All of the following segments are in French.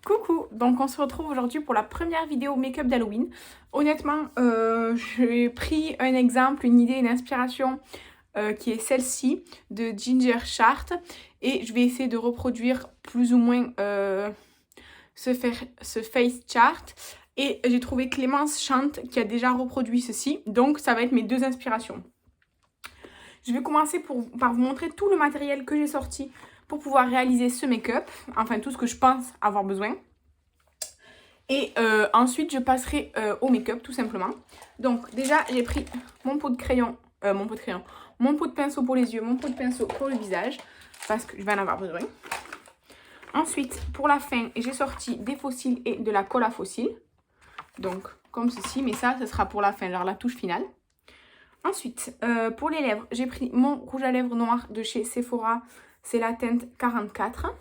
Coucou, donc on se retrouve aujourd'hui pour la première vidéo make-up d'Halloween. Honnêtement, j'ai pris un exemple, une idée, une inspiration qui est celle-ci de Ginger Chart et je vais essayer de reproduire plus ou moins ce face chart. Et j'ai trouvé Clémence Chante qui a déjà reproduit ceci, donc ça va être mes deux inspirations. Je vais commencer par vous montrer tout le matériel que j'ai sorti pour pouvoir réaliser ce make-up, enfin tout ce que je pense avoir besoin. Et ensuite, je passerai au make-up tout simplement. Donc déjà, j'ai pris mon pot de crayon, mon pot de pinceau pour les yeux, mon pot de pinceau pour le visage, parce que je vais en avoir besoin. Ensuite, pour la fin, j'ai sorti des faux cils et de la colle à faux cils. Donc, comme ceci, mais ça, ce sera pour la fin, genre la touche finale. Ensuite, pour les lèvres, j'ai pris mon rouge à lèvres noir de chez Sephora. C'est la teinte 44.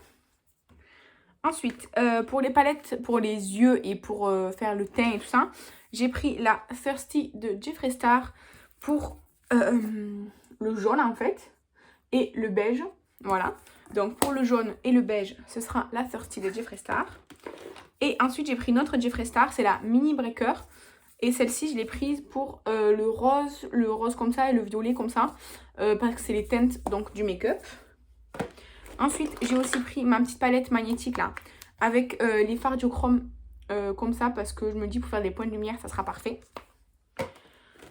Ensuite, pour les palettes, pour les yeux et pour faire le teint et tout ça, j'ai pris la Thirsty de Jeffree Star pour le jaune en fait et le beige. Voilà. Donc pour le jaune et le beige, ce sera la Thirsty de Jeffree Star. Et ensuite, j'ai pris notre Jeffree Star, c'est la Mini Breaker. Et celle-ci, je l'ai prise pour le rose comme ça et le violet comme ça, parce que c'est les teintes donc, du make-up. Ensuite, j'ai aussi pris ma petite palette magnétique là, avec les fards duochrome comme ça, parce que je me dis pour faire des points de lumière, ça sera parfait.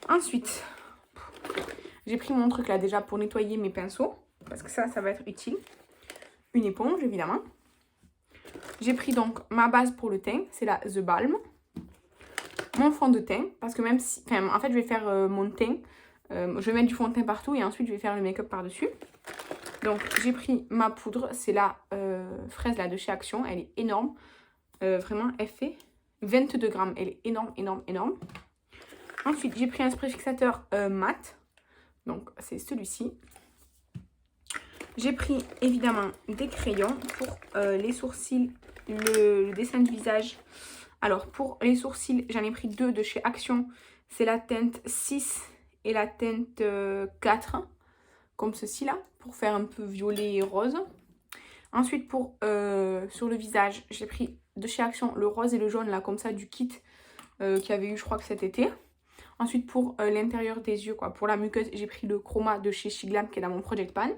Ensuite, j'ai pris mon truc là déjà pour nettoyer mes pinceaux, parce que ça va être utile. Une éponge, évidemment. J'ai pris donc ma base pour le teint, c'est la The Balm. Mon fond de teint, parce que même si... Enfin, en fait, je vais faire mon teint. Je vais mettre du fond de teint partout et ensuite, je vais faire le make-up par-dessus. Donc, j'ai pris ma poudre. C'est la fraise là de chez Action. Elle est énorme. Vraiment, elle fait 22 grammes. Elle est énorme, énorme, énorme. Ensuite, j'ai pris un spray fixateur mat. Donc, c'est celui-ci. J'ai pris, évidemment, des crayons pour les sourcils, le dessin de visage. Alors, pour les sourcils, j'en ai pris deux de chez Action. C'est la teinte 6 et la teinte 4. Comme ceci là, pour faire un peu violet et rose. Ensuite, pour sur le visage, j'ai pris de chez Action le rose et le jaune là, comme ça, du kit qu'il y avait eu, je crois que cet été. Ensuite, pour l'intérieur des yeux, quoi, pour la muqueuse, j'ai pris le chroma de chez Shiglam qui est dans mon Project Pan.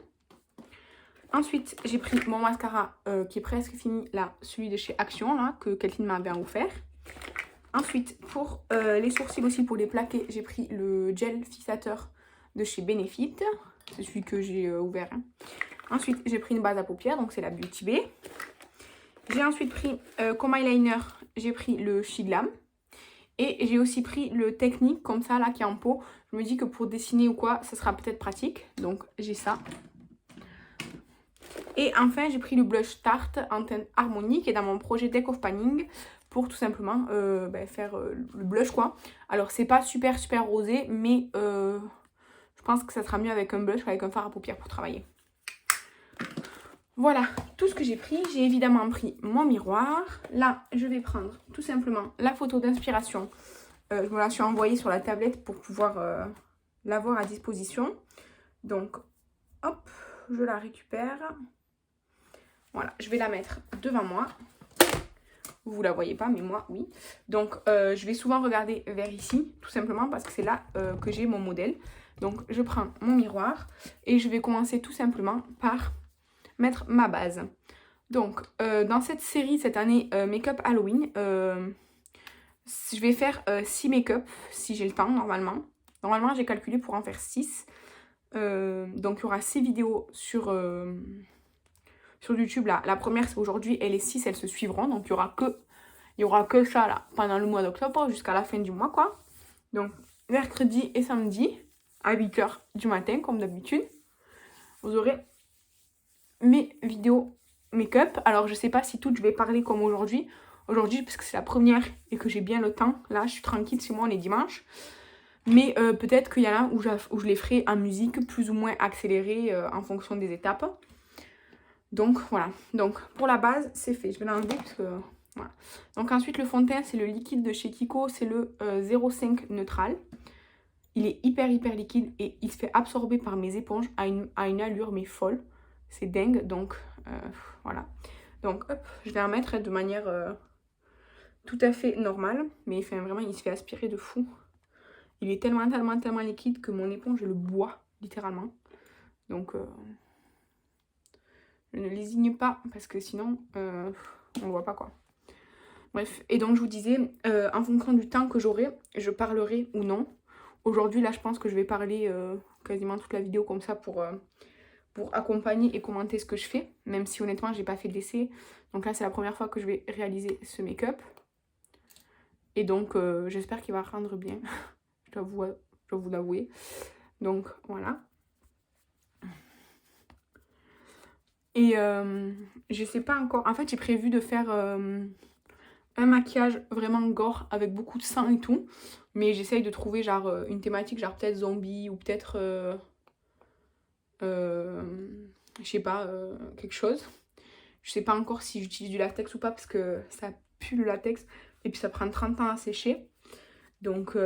Ensuite, j'ai pris mon mascara qui est presque fini, là, celui de chez Action, là, que Kathleen m'a bien offert. Ensuite, pour les sourcils aussi, pour les plaquer, j'ai pris le gel fixateur de chez Benefit. C'est celui que j'ai ouvert. Hein. Ensuite, j'ai pris une base à paupières, donc c'est la Beauty Bay. J'ai ensuite pris comme eyeliner, j'ai pris le Shiglam. Et j'ai aussi pris le Technique, comme ça, là, qui est en pot. Je me dis que pour dessiner ou quoi, ça sera peut-être pratique. Donc, j'ai ça. Et enfin, j'ai pris le blush Tarte en teinte Harmonie, qui est dans mon projet Deck of Panning, pour tout simplement faire le blush, quoi. Alors, c'est pas super, super rosé, mais je pense que ça sera mieux avec un blush qu'avec un fard à paupières pour travailler. Voilà tout ce que j'ai pris. J'ai évidemment pris mon miroir. Là, je vais prendre tout simplement la photo d'inspiration. Je me la suis envoyée sur la tablette pour pouvoir l'avoir à disposition. Donc, hop, je la récupère. Voilà, je vais la mettre devant moi. Vous la voyez pas, mais moi, oui. Donc, je vais souvent regarder vers ici, tout simplement parce que c'est là que j'ai mon modèle. Donc, je prends mon miroir et je vais commencer tout simplement par mettre ma base. Donc, dans cette série, cette année Make-up Halloween, je vais faire 6 make-up, si j'ai le temps, normalement. Normalement, j'ai calculé pour en faire 6. Donc, il y aura 6 vidéos sur YouTube. Là. La première, c'est aujourd'hui, et les 6, elles se suivront. Donc, il y aura que ça, là, pendant le mois d'octobre, jusqu'à la fin du mois, quoi. Donc, mercredi et samedi, à 8 h du matin, comme d'habitude, vous aurez mes vidéos make-up. Alors, je sais pas si toutes je vais parler comme aujourd'hui. Aujourd'hui, parce que c'est la première et que j'ai bien le temps. Là, je suis tranquille, chez moi, on est dimanche. Mais peut-être qu'il y en a où je les ferai en musique, plus ou moins accélérée en fonction des étapes. Donc, voilà. Donc, pour la base, c'est fait. Je vais l'enlever parce que... Voilà. Donc, ensuite, le fond de teint, c'est le liquide de chez Kiko. C'est le 05 Neutral. Il est hyper, hyper liquide et il se fait absorber par mes éponges à une allure, mais folle. C'est dingue, donc voilà. Donc hop, je vais en mettre de manière tout à fait normale. Mais enfin, vraiment, il se fait aspirer de fou. Il est tellement liquide que mon éponge, je le bois, littéralement. Donc, je ne lésigne pas, parce que sinon, on ne voit pas, quoi. Bref, et donc je vous disais, en fonction du temps que j'aurai, je parlerai ou non. Aujourd'hui, là, je pense que je vais parler quasiment toute la vidéo comme ça pour accompagner et commenter ce que je fais. Même si, honnêtement, j'ai pas fait d'essai. Donc là, c'est la première fois que je vais réaliser ce make-up. Et donc, j'espère qu'il va rendre bien. Je dois vous l'avouer. Donc, voilà. Et je sais pas encore. En fait, j'ai prévu de faire un maquillage vraiment gore avec beaucoup de sang et tout. Mais j'essaye de trouver genre une thématique, genre peut-être zombie ou peut-être, je sais pas, quelque chose. Je sais pas encore si j'utilise du latex ou pas parce que ça pue le latex et puis ça prend 30 ans à sécher. Donc,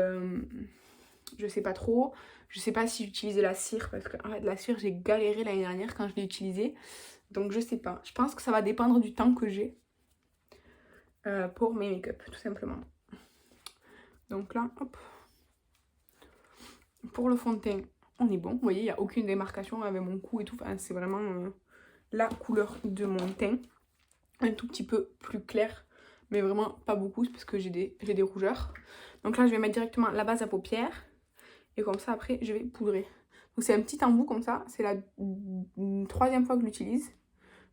je sais pas trop. Je sais pas si j'utilise de la cire parce que en fait, la cire, j'ai galéré l'année dernière quand je l'ai utilisée. Donc, je sais pas. Je pense que ça va dépendre du temps que j'ai pour mes make-up, tout simplement. Donc là, hop. Pour le fond de teint, on est bon. Vous voyez, il n'y a aucune démarcation avec mon cou et tout. Enfin, c'est vraiment la couleur de mon teint. Un tout petit peu plus clair, mais vraiment pas beaucoup, c'est parce que j'ai des rougeurs. Donc là, je vais mettre directement la base à paupières. Et comme ça, après, je vais poudrer. Donc c'est un petit embout comme ça. C'est la troisième fois que je l'utilise.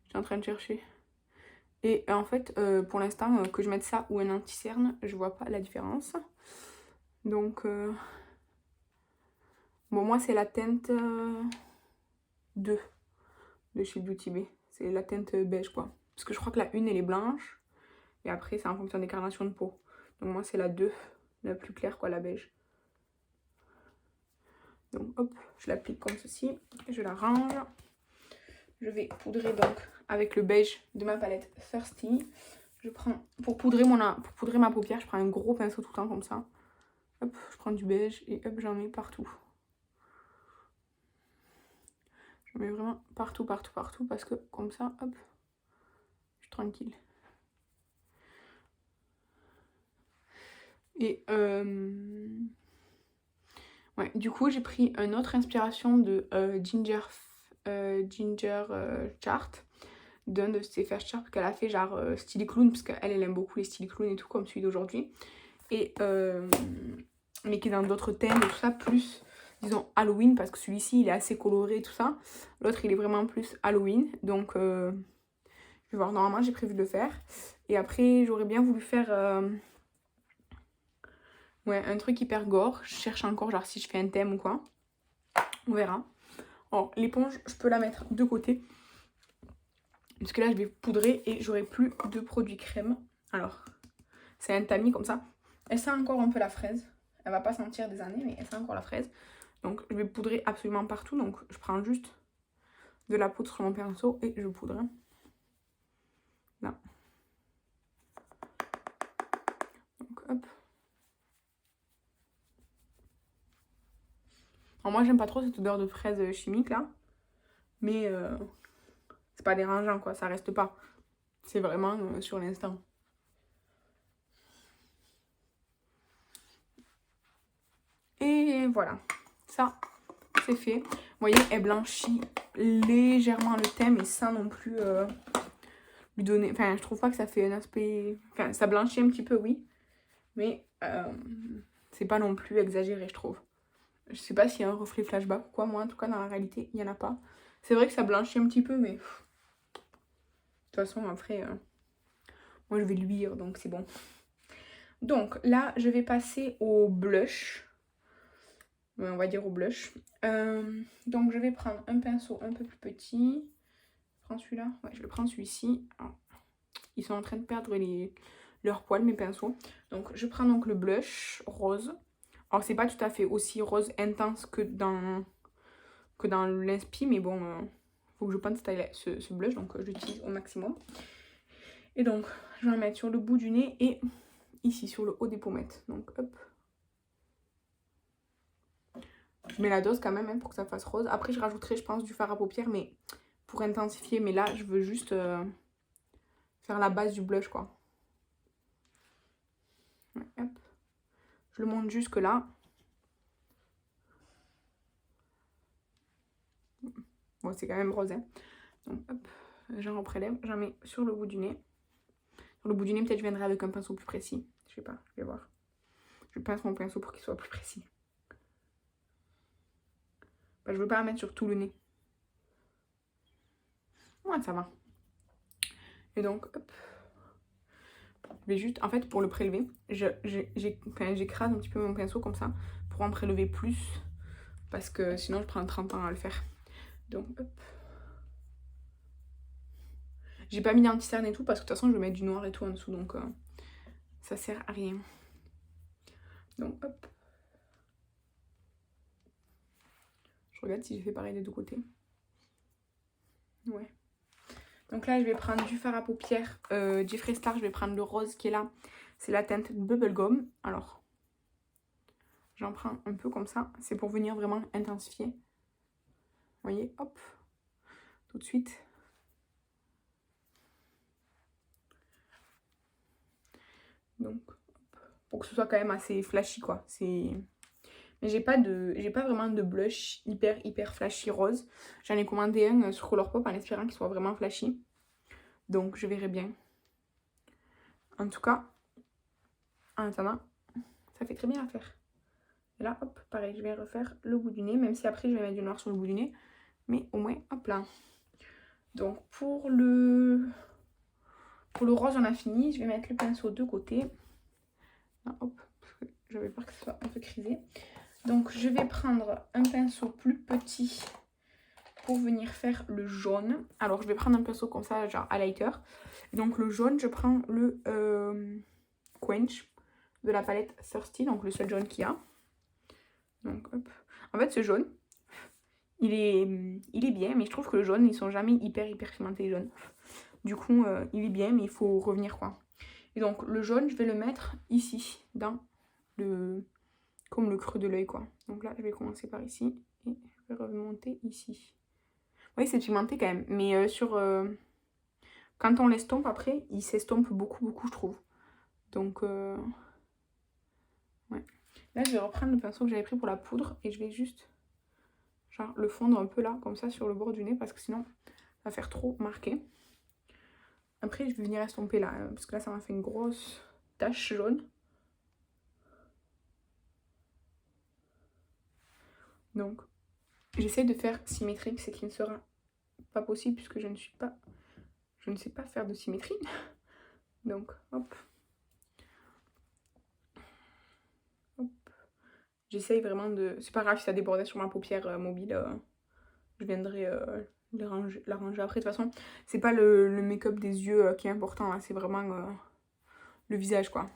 Je suis en train de chercher. Et en fait, pour l'instant, que je mette ça ou un anti-cerne, je vois pas la différence. Donc, bon, moi, c'est la teinte 2 de chez Beauty Bay. C'est la teinte beige, quoi. Parce que je crois que la 1, elle est blanche. Et après, c'est en fonction des carnations de peau. Donc moi, c'est la 2, la plus claire, quoi, la beige. Donc, hop, je l'applique comme ceci. Je la range. Je vais poudrer donc avec le beige de ma palette Thirsty. Je prends, pour poudrer ma paupière, je prends un gros pinceau tout le temps comme ça. Hop, je prends du beige et hop, j'en mets partout. Je mets vraiment partout parce que comme ça, hop, je suis tranquille. Et ouais, du coup, j'ai pris une autre inspiration de Ginger Chart, d'un de ses first charts qu'elle a fait genre style clown, parce qu'elle aime beaucoup les styles clown et tout, comme celui d'aujourd'hui. Et mais qui est dans d'autres thèmes et tout ça, plus disons Halloween, parce que celui-ci il est assez coloré et tout ça. L'autre il est vraiment plus Halloween, donc je vais voir, normalement j'ai prévu de le faire. Et après j'aurais bien voulu faire ouais, un truc hyper gore. Je cherche encore genre si je fais un thème ou quoi. On verra. Alors l'éponge je peux la mettre de côté, parce que là je vais poudrer et j'aurai plus de produit crème. Alors c'est un tamis comme ça. Elle sent encore un peu la fraise. Elle va pas sentir des années, mais elle sent encore la fraise. Donc je vais poudrer absolument partout. Donc je prends juste de la poudre sur mon pinceau et je poudre. Là. Donc hop. Alors moi j'aime pas trop cette odeur de fraise chimique là. Mais c'est pas dérangeant quoi, ça reste pas. C'est vraiment sur l'instant. Et voilà. Ça, c'est fait. Vous voyez, elle blanchit légèrement le teint, mais sans non plus lui donner... Enfin, je trouve pas que ça fait un aspect... Enfin, ça blanchit un petit peu, oui. Mais c'est pas non plus exagéré, je trouve. Je sais pas s'il y a un reflet flashback ou quoi. Moi, en tout cas, dans la réalité, il y en a pas. C'est vrai que ça blanchit un petit peu, mais... De toute façon, après... Moi, je vais luire, donc c'est bon. Donc, là, je vais passer au blush. On va dire au blush. Donc je vais prendre un pinceau un peu plus petit. Je prends celui-là. Ouais, je vais prendre celui-ci. Ils sont en train de perdre leurs poils, mes pinceaux. Donc je prends donc le blush rose. Alors c'est pas tout à fait aussi rose intense que dans l'inspi, mais bon, faut que je prenne ce blush, donc j'utilise au maximum. Et donc je vais en mettre sur le bout du nez et ici sur le haut des pommettes. Donc hop. Je mets la dose quand même pour que ça fasse rose. Après, je rajouterai, je pense, du fard à paupières, mais pour intensifier. Mais là, je veux juste faire la base du blush, quoi. Ouais, hop. Je le monte jusque là. Bon, c'est quand même rose, hein. Donc, hop, j'en reprélève, j'en mets sur le bout du nez. Sur le bout du nez, peut-être je viendrai avec un pinceau plus précis. Je sais pas, je vais voir. Je pince mon pinceau pour qu'il soit plus précis. Bah, je veux pas la mettre sur tout le nez. Ouais, ça va. Et donc, hop. Je vais juste, en fait, pour le prélever, j'écrase un petit peu mon pinceau comme ça pour en prélever plus. Parce que sinon, je prends 30 ans à le faire. Donc, hop. J'ai pas mis d'anti-cerne et tout parce que de toute façon, je vais mettre du noir et tout en dessous. Donc, ça sert à rien. Donc, hop. Je regarde si j'ai fait pareil des deux côtés. Ouais. Donc là, je vais prendre du fard à paupières Jeffree Star. Je vais prendre le rose qui est là. C'est la teinte Bubblegum. Alors, j'en prends un peu comme ça. C'est pour venir vraiment intensifier. Vous voyez, hop. Tout de suite. Donc, hop. Pour que ce soit quand même assez flashy, quoi. Mais j'ai pas vraiment de blush hyper flashy rose. J'en ai commandé un sur Colourpop en espérant qu'il soit vraiment flashy. Donc, je verrai bien. En tout cas, en attendant, ça fait très bien à faire. Et là, hop, pareil, je vais refaire le bout du nez, même si après je vais mettre du noir sur le bout du nez. Mais au moins, hop là. Donc pour le rose, on a fini. Je vais mettre le pinceau de côté. Là, hop, parce que j'avais peur que ce soit un peu crisé. Donc je vais prendre un pinceau plus petit pour venir faire le jaune. Alors je vais prendre un pinceau comme ça, genre highlighter. Donc le jaune, je prends le Quench de la palette Thirsty, donc le seul jaune qu'il y a. Donc hop. En fait ce jaune, il est bien, mais je trouve que le jaune, ils sont jamais hyper pigmentés jaunes. Du coup, il est bien, mais il faut revenir, quoi. Et donc le jaune, je vais le mettre ici, dans comme le creux de l'œil, quoi. Donc là, je vais commencer par ici, et je vais remonter ici. Oui, c'est pigmenté quand même, mais quand on l'estompe après, il s'estompe beaucoup, je trouve. Donc, ouais. Là, je vais reprendre le pinceau que j'avais pris pour la poudre et je vais juste genre le fondre un peu là, comme ça, sur le bord du nez, parce que sinon, ça va faire trop marqué. Après, je vais venir estomper là, parce que là, ça m'a fait une grosse tache jaune. Donc, j'essaie de faire symétrique, ce qui ne sera pas possible puisque je ne sais pas faire de symétrie. Donc, hop. Hop. J'essaye vraiment de... C'est pas grave si ça débordait sur ma paupière mobile. Je viendrai l'arranger après. De toute façon, c'est pas le make-up des yeux qui est important. Hein, c'est vraiment le visage, quoi.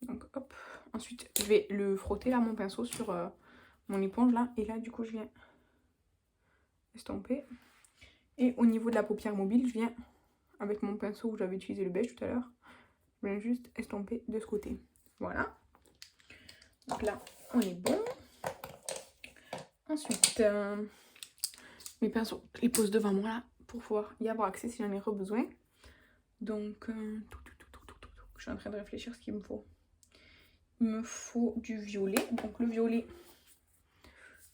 Donc, hop. Ensuite, je vais le frotter, là, mon pinceau, sur mon éponge, là. Et là, du coup, je viens estomper. Et au niveau de la paupière mobile, je viens, avec mon pinceau où j'avais utilisé le beige tout à l'heure, je viens juste estomper de ce côté. Voilà. Donc là, on est bon. Ensuite, mes pinceaux, je les pose devant moi là pour pouvoir y avoir accès si j'en ai besoin. Donc, je suis en train de réfléchir ce qu'il me faut. Il me faut du violet. Donc le violet,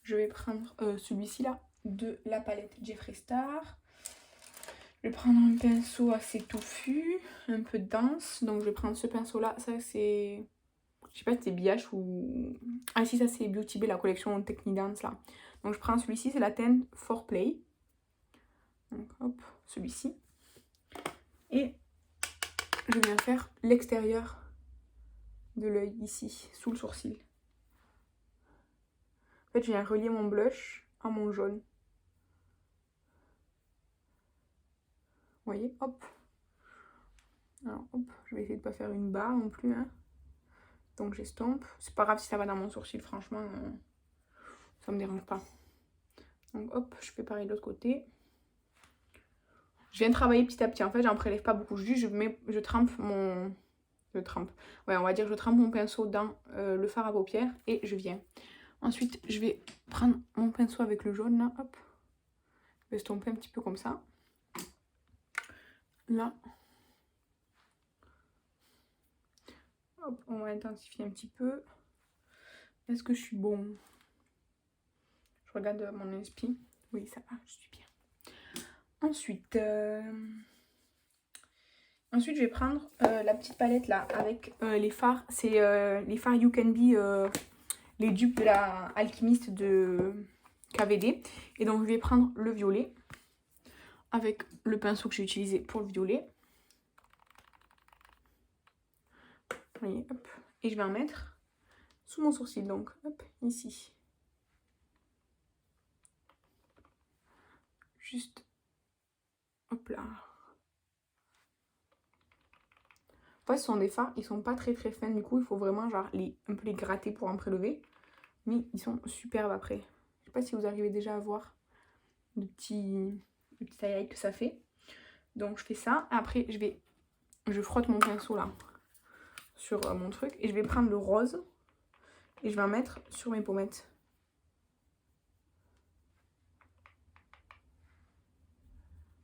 je vais prendre celui-ci là de la palette Jeffree Star. Je vais prendre un pinceau assez touffu, un peu dense. Donc je vais prendre ce pinceau là. Ça c'est... Je sais pas si c'est BH ou... Ah si, ça c'est Beauty Bay, la collection Technidance là. Donc je prends celui-ci, c'est la teinte Foreplay. Donc hop, celui-ci. Et je viens faire l'extérieur de l'œil ici, sous le sourcil. En fait, je viens relier mon blush à mon jaune. Vous voyez, hop. Alors hop, je vais essayer de pas faire une barre non plus, hein. Donc j'estompe. C'est pas grave si ça va dans mon sourcil, franchement, ça me dérange pas. Donc hop, je fais pareil de l'autre côté. Je viens de travailler petit à petit. En fait, j'en prélève pas beaucoup. Je trempe mon... Ouais, on va dire je trempe mon pinceau dans le fard à paupières et je viens. Ensuite, je vais prendre mon pinceau avec le jaune là, hop. Je vais estomper un petit peu comme ça. là. Hop, on va intensifier un petit peu. Est-ce que je suis bon? Je regarde mon inspi. Oui, ça va, je suis bien. Ensuite, je vais prendre la petite palette là avec les fards. C'est les fards You Can Be, les dupes de la alchimiste de KVD. Et donc, je vais prendre le violet avec le pinceau que j'ai utilisé pour le violet. Vous voyez, hop. Et je vais en mettre sous mon sourcil, donc hop, ici. Juste, hop là. En fait, ce sont des fards, ils sont pas très fins, du coup, il faut vraiment genre un peu les gratter pour en prélever. Mais ils sont superbes après. Je sais pas si vous arrivez déjà à voir le petit highlight que ça fait. Donc je fais ça. Après, je frotte mon pinceau là sur mon truc. Et je vais prendre le rose. Et je vais en mettre sur mes pommettes.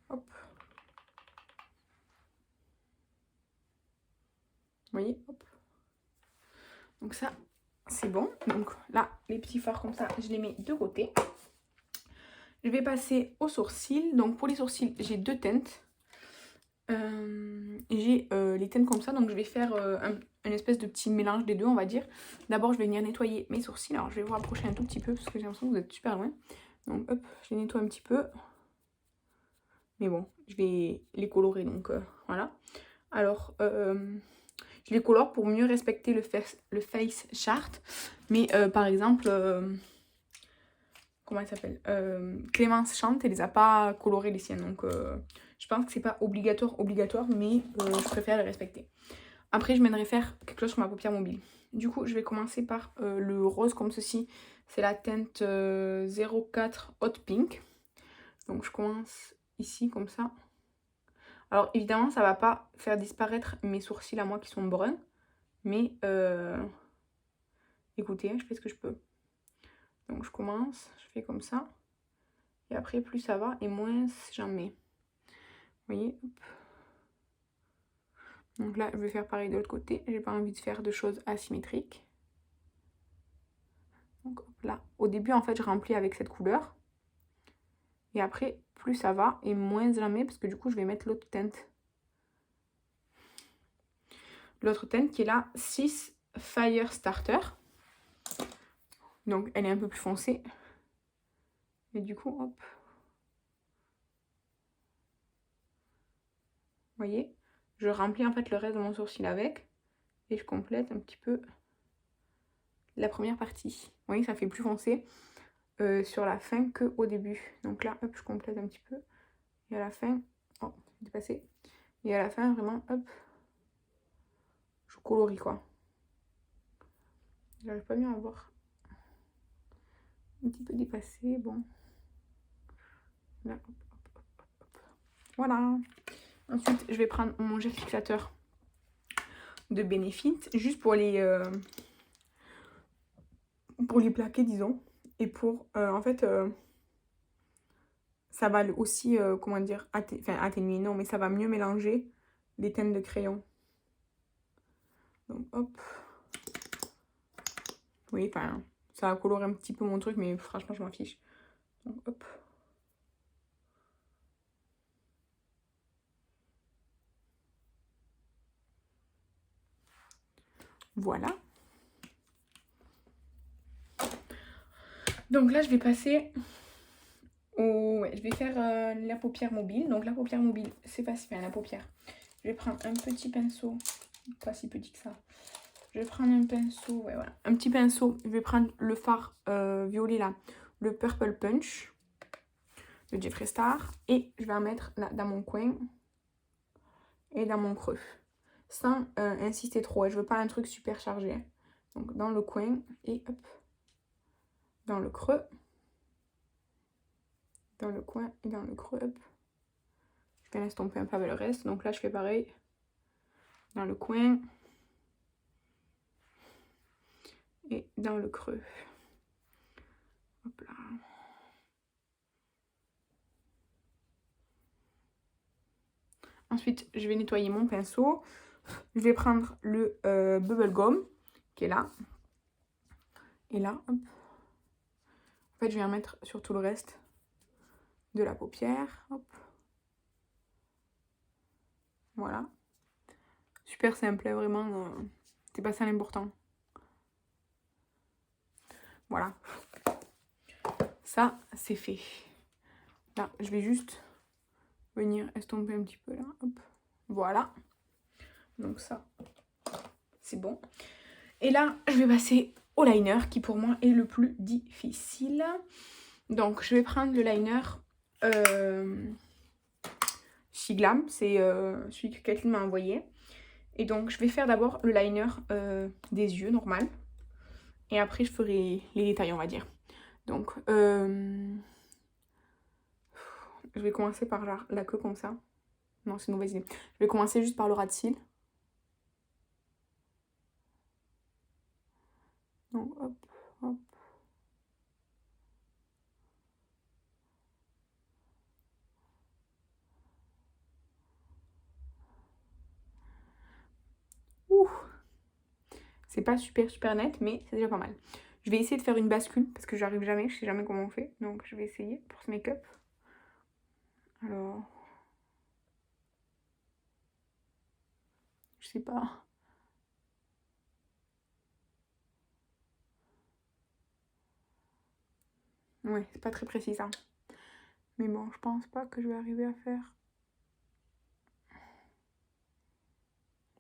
Hop. Vous voyez, hop. Donc ça, c'est bon. Donc là, les petits fards comme ça, je les mets de côté. Je vais passer aux sourcils. Donc pour les sourcils, j'ai deux teintes. J'ai les teintes comme ça. Donc je vais faire une espèce de petit mélange des deux, on va dire. D'abord, je vais venir nettoyer mes sourcils. Alors je vais vous rapprocher un tout petit peu parce que j'ai l'impression que vous êtes super loin. Donc hop, je les nettoie un petit peu. Mais bon, je vais les colorer, donc voilà. Alors, je les colore pour mieux respecter le face chart. Mais par exemple, comment elle s'appelle, Clémence Chante, elle les a pas colorées les siennes. Donc je pense que c'est pas obligatoire, mais je préfère les respecter. Après, je m'aimerais faire quelque chose sur ma paupière mobile. Du coup, je vais commencer par le rose comme ceci. C'est la teinte 04 Hot Pink. Donc je commence ici comme ça. Alors évidemment, ça va pas faire disparaître mes sourcils à moi qui sont bruns. Mais écoutez, je fais ce que je peux. Donc je commence, je fais comme ça. Et après, plus ça va et moins j'en mets. Vous voyez, hop. Donc là, je vais faire pareil de l'autre côté. J'ai pas envie de faire de choses asymétriques. Donc hop là. Au début, en fait, je remplis avec cette couleur. Et après, plus ça va et moins j'en mets parce que du coup, je vais mettre l'autre teinte. L'autre teinte qui est la 6 Fire Starter. Donc, elle est un peu plus foncée. Et du coup, hop. Vous voyez, je remplis en fait le reste de mon sourcil avec. Et je complète un petit peu la première partie. Vous voyez, ça fait plus foncé sur la fin qu'au début. Donc là, hop, je complète un petit peu. Et à la fin, oh, c'est dépassé. Et à la fin, vraiment, hop, je colorie quoi. J'arrive pas bien à voir. Un petit peu dépassé, bon. Là, hop, hop, hop, hop. Voilà. Ensuite, je vais prendre mon gel fixateur de Benefit, juste pour les plaquer, disons. Et pour, en fait, ça va aussi, comment dire, atténuer, non, mais ça va mieux mélanger les teintes de crayon. Donc, hop. Oui, enfin, ça va colorer un petit peu mon truc, mais franchement, je m'en fiche. Donc, hop. Voilà. Donc là, je vais passer au... Ouais, je vais faire la paupière mobile. Donc la paupière mobile, c'est facile. Enfin, la paupière. Je vais prendre un petit pinceau. Pas si petit que ça. Je vais prendre un pinceau. Ouais, voilà. Un petit pinceau. Je vais prendre le fard violet là. Le Purple Punch de Jeffree Star. Et je vais en mettre là dans mon coin. Et dans mon creux. Sans insister trop. Je veux pas un truc super chargé. Donc dans le coin. Et hop. Dans le creux. Dans le coin et dans le creux. Hop. Je vais estomper un peu avec le reste. Donc là, je fais pareil. Dans le coin. Et dans le creux. Hop là. Ensuite, je vais nettoyer mon pinceau. Je vais prendre le Bubble Gum qui est là. Et là, hop. En fait, je vais en mettre sur tout le reste de la paupière. Hop. Voilà. Super simple, hein, vraiment. C'est pas ça l'important. Voilà. Ça, c'est fait. Là, je vais juste venir estomper un petit peu là. Hop. Voilà. Donc ça, c'est bon. Et là, je vais passer au liner qui pour moi est le plus difficile. Donc, je vais prendre le liner Shiglam. C'est celui que Kathleen m'a envoyé. Et donc, je vais faire d'abord le liner des yeux, normal. Et après, je ferai les détails, on va dire. Donc, je vais commencer par genre, la queue comme ça. Non, c'est une mauvaise idée. Je vais commencer juste par le ras de cils. Donc, hop, hop. Ouh. C'est pas super net, mais c'est déjà pas mal. Je vais essayer de faire une bascule parce que j'arrive jamais, je sais jamais comment on fait. Donc, je vais essayer pour ce make-up. Alors, je sais pas. Ouais, c'est pas très précis ça. Mais bon, je pense pas que je vais arriver à faire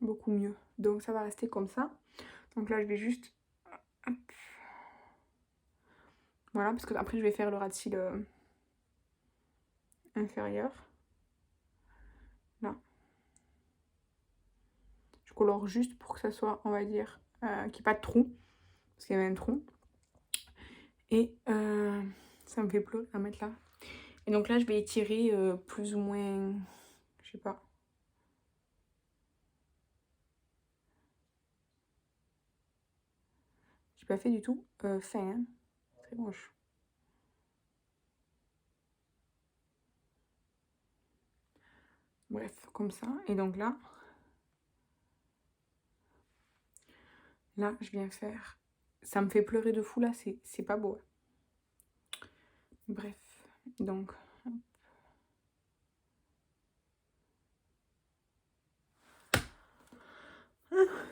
beaucoup mieux. Donc ça va rester comme ça. Donc là, je vais juste... Hop. Voilà, parce que après je vais faire le ras de cils inférieur. Là. Je colore juste pour que ça soit, on va dire, qu'il n'y ait pas de trou. Parce qu'il y avait un trou. Et ça me fait pleurer à mettre là. Et donc là, je vais étirer plus ou moins... Je sais pas. J'ai pas fait du tout fin, hein. Très moche. Bref, comme ça. Et donc là, je viens faire... Ça me fait pleurer de fou là, c'est pas beau. Bref, donc...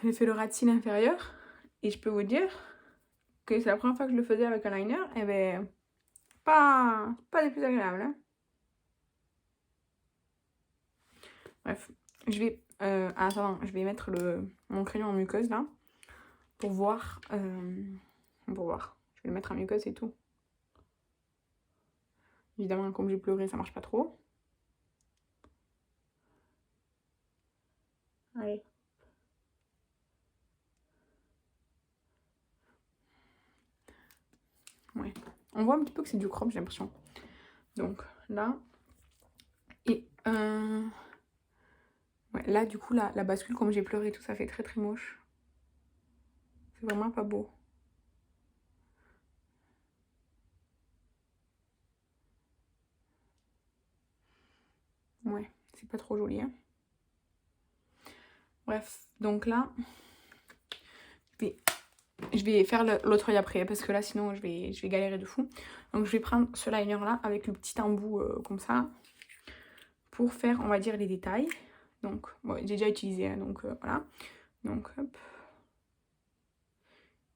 J'ai fait le ras de cils inférieur. Et je peux vous dire que c'est la première fois que je le faisais avec un liner. Et ben, pas des plus agréables. Hein. Bref, je vais... attends, je vais mettre mon crayon en muqueuse là. Pour voir. Pour voir. Je vais le mettre en muqueuse et tout. Évidemment, comme j'ai pleuré, ça marche pas trop. Allez. Ouais. On voit un petit peu que c'est du crop, j'ai l'impression. Donc là. Et ouais, là, du coup, la bascule, comme j'ai pleuré, tout ça fait très moche. C'est vraiment pas beau. Ouais, c'est pas trop joli. Hein. Bref, donc là, je vais faire l'autre œil après, parce que là, sinon, je vais galérer de fou. Donc, je vais prendre ce liner-là, avec le petit embout comme ça, pour faire, on va dire, les détails. Donc, bon, j'ai déjà utilisé, hein, donc voilà. Donc, hop.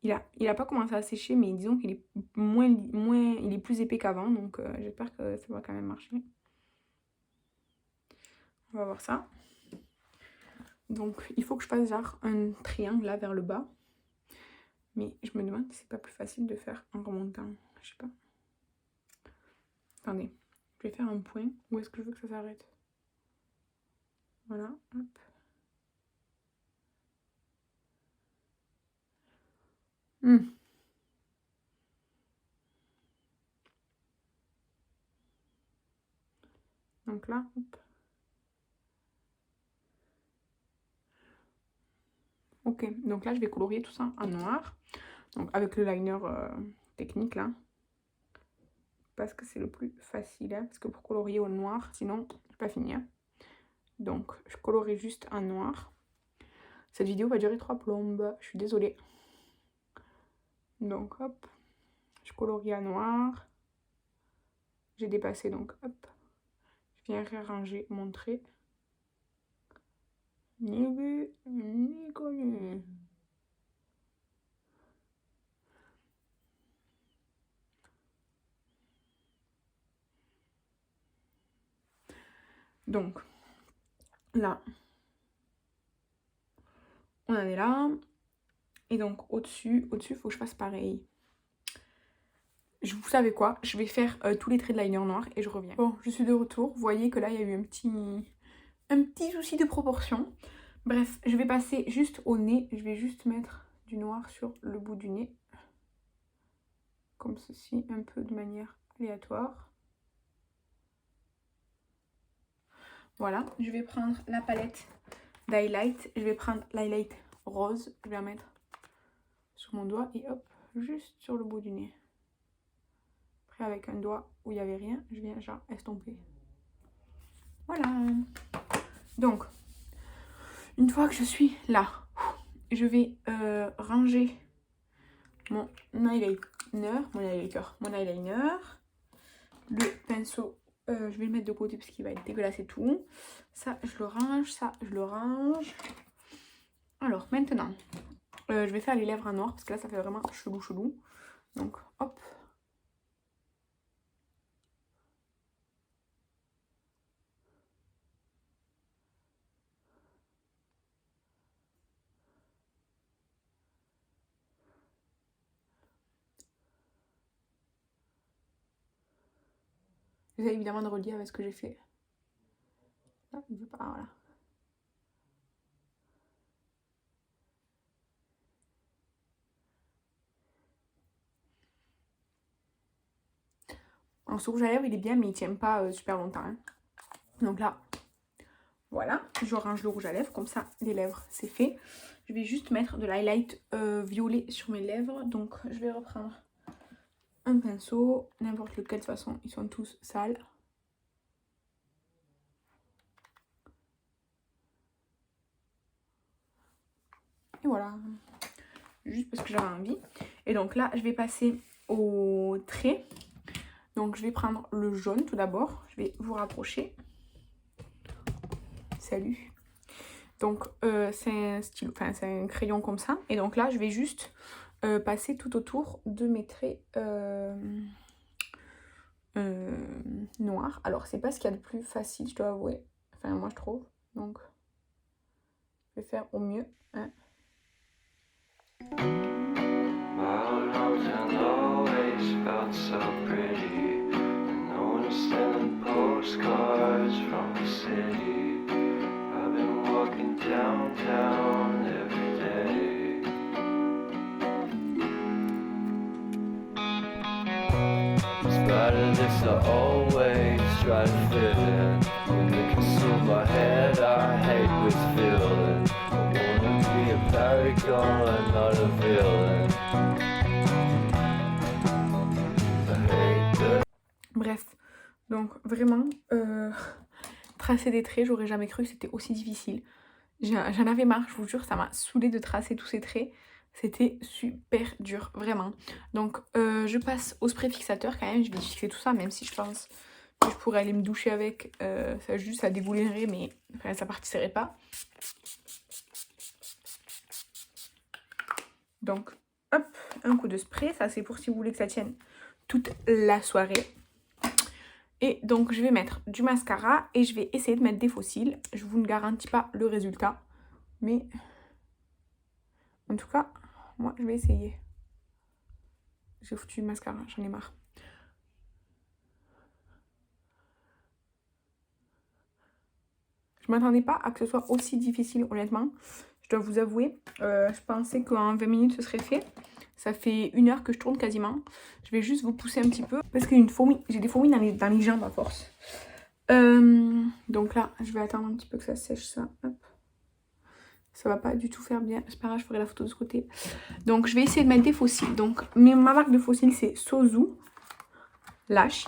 Il a pas commencé à sécher, mais disons qu'il est il est plus épais qu'avant, donc j'espère que ça va quand même marcher. On va voir ça. Donc, il faut que je fasse genre un triangle là vers le bas. Mais je me demande si c'est pas plus facile de faire en remontant. Je sais pas. Attendez. Je vais faire un point. Où est-ce que je veux que ça s'arrête? Voilà. Hop. Donc là, hop. Ok, donc là je vais colorier tout ça en noir. Donc avec le liner technique là. Parce que c'est le plus facile. Hein, parce que pour colorier au noir, sinon, je vais pas finir. Donc, je colorie juste en noir. Cette vidéo va durer 3 plombes. Je suis désolée. Donc, hop. Je colorie en noir. J'ai dépassé, donc, hop. Je viens réarranger mon trait. Ni vu, ni connu. Donc, là, on en est là. Et donc, au-dessus, il faut que je fasse pareil. Vous savez quoi? Je vais faire tous les traits de liner noir et je reviens. Bon, je suis de retour. Vous voyez que là, il y a eu un petit souci de proportion. Bref, je vais passer juste au nez. Je vais juste mettre du noir sur le bout du nez. Comme ceci, un peu de manière aléatoire. Voilà, je vais prendre la palette d'highlight. Je vais prendre l'highlight rose. Je vais la mettre sur mon doigt et hop, juste sur le bout du nez. Après, avec un doigt où il n'y avait rien, je viens genre estomper. Voilà. Donc, une fois que je suis là, je vais ranger mon eyeliner, le pinceau, je vais le mettre de côté parce qu'il va être dégueulasse et tout. Ça, je le range, ça, je le range. Alors, maintenant, je vais faire les lèvres en noir parce que là, ça fait vraiment chelou. Donc, hop. J'essaie évidemment de relier avec ce que j'ai fait. Là, il veut pas, voilà. Alors, ce rouge à lèvres, il est bien, mais il tient pas super longtemps. Hein. Donc là, voilà, je range le rouge à lèvres. Comme ça, les lèvres, c'est fait. Je vais juste mettre de l'highlight violet sur mes lèvres. Donc, je vais reprendre un pinceau, n'importe lequel, de toute façon, ils sont tous sales. Et voilà, juste parce que j'avais envie. Et donc là, je vais passer au trait. Donc, je vais prendre le jaune tout d'abord. Je vais vous rapprocher. Salut. Donc, c'est un stylo, enfin, c'est un crayon comme ça. Et donc là, je vais juste passer tout autour de mes traits noirs. Alors, c'est pas ce qu'il y a de plus facile, je dois avouer. Enfin, moi, je trouve. Donc, je vais faire au mieux. Hein. Downtown every day. In spite of this, I always try to fit in. When they consume my head, I hate this feeling. I wanna be a paragon, not a villain. I hate that. Bref, donc vraiment, tracer des traits, j'aurais jamais cru que c'était aussi difficile. J'en avais marre, je vous jure, ça m'a saoulée de tracer tous ces traits. C'était super dur, vraiment. Donc, je passe au spray fixateur quand même. Je vais fixer tout ça, même si je pense que je pourrais aller me doucher avec. Ça dégoulinerait, mais enfin, ça partirait pas. Donc, hop, un coup de spray. Ça, c'est pour si vous voulez que ça tienne toute la soirée. Et donc, je vais mettre du mascara et je vais essayer de mettre des faux cils. Je vous ne garantis pas le résultat. Mais, en tout cas, moi, je vais essayer. J'ai foutu le mascara, j'en ai marre. Je m'attendais pas à que ce soit aussi difficile, honnêtement. Je dois vous avouer, je pensais qu'en 20 minutes, ce serait fait. Ça fait 1 heure que je tourne quasiment. Je vais juste vous pousser un petit peu. Parce que j'ai des fourmis dans les jambes à force. Donc là, je vais attendre un petit peu que ça sèche ça. Hop. Ça va pas du tout faire bien. C'est pas grave, je ferai la photo de ce côté. Donc je vais essayer de mettre des faux cils. Donc ma marque de faux cils, c'est Sozu Lashes.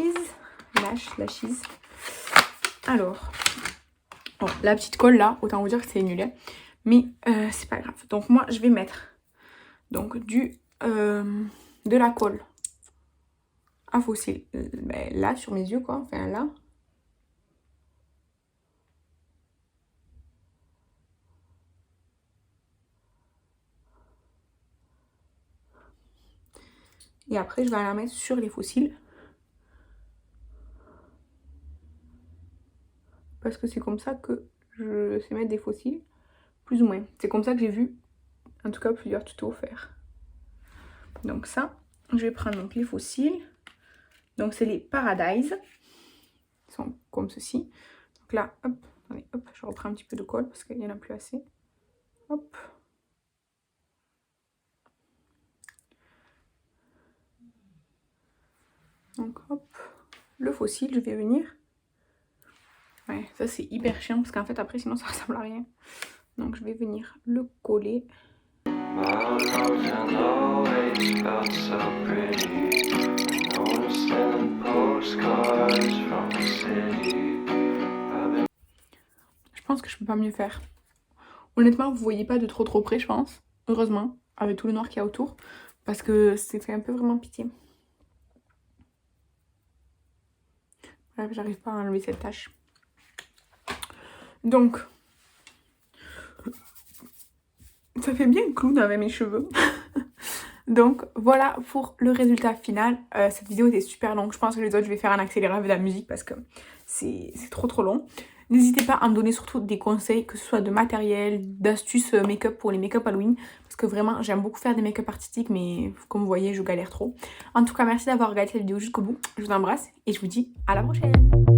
Alors, Bon, la petite colle là, autant vous dire que c'est nul, hein. Mais c'est pas grave. Donc moi, je vais mettre donc de la colle à fossile là sur mes yeux quoi, enfin là. Et après je vais la mettre sur les fossiles. Parce que c'est comme ça que je sais mettre des fossiles, plus ou moins. C'est comme ça que j'ai vu, en tout cas plusieurs tutos faire. Donc ça, je vais prendre donc les fossiles. Donc c'est les Paradise. Ils sont comme ceci. Donc là, hop, attendez, hop, je reprends un petit peu de colle parce qu'il n'y en a plus assez. Hop. Donc hop, le fossile, je vais venir. Ouais, ça c'est hyper chiant parce qu'en fait après sinon ça ressemble à rien. Donc je vais venir le coller. Je pense que je peux pas mieux faire. Honnêtement, vous voyez pas de trop près, je pense. Heureusement, avec tout le noir qu'il y a autour. Parce que c'est fait un peu vraiment pitié. Bref, j'arrive pas à enlever cette tache. Donc, ça fait bien clown avec mes cheveux. Donc voilà pour le résultat final. Cette vidéo était super longue. Je pense que les autres, je vais faire un accéléré avec la musique parce que c'est trop long. N'hésitez pas à me donner surtout des conseils, que ce soit de matériel, d'astuces make-up pour les make-up Halloween. Parce que vraiment, j'aime beaucoup faire des make-up artistiques, mais comme vous voyez, je galère trop. En tout cas, merci d'avoir regardé cette vidéo jusqu'au bout. Je vous embrasse et je vous dis à la prochaine.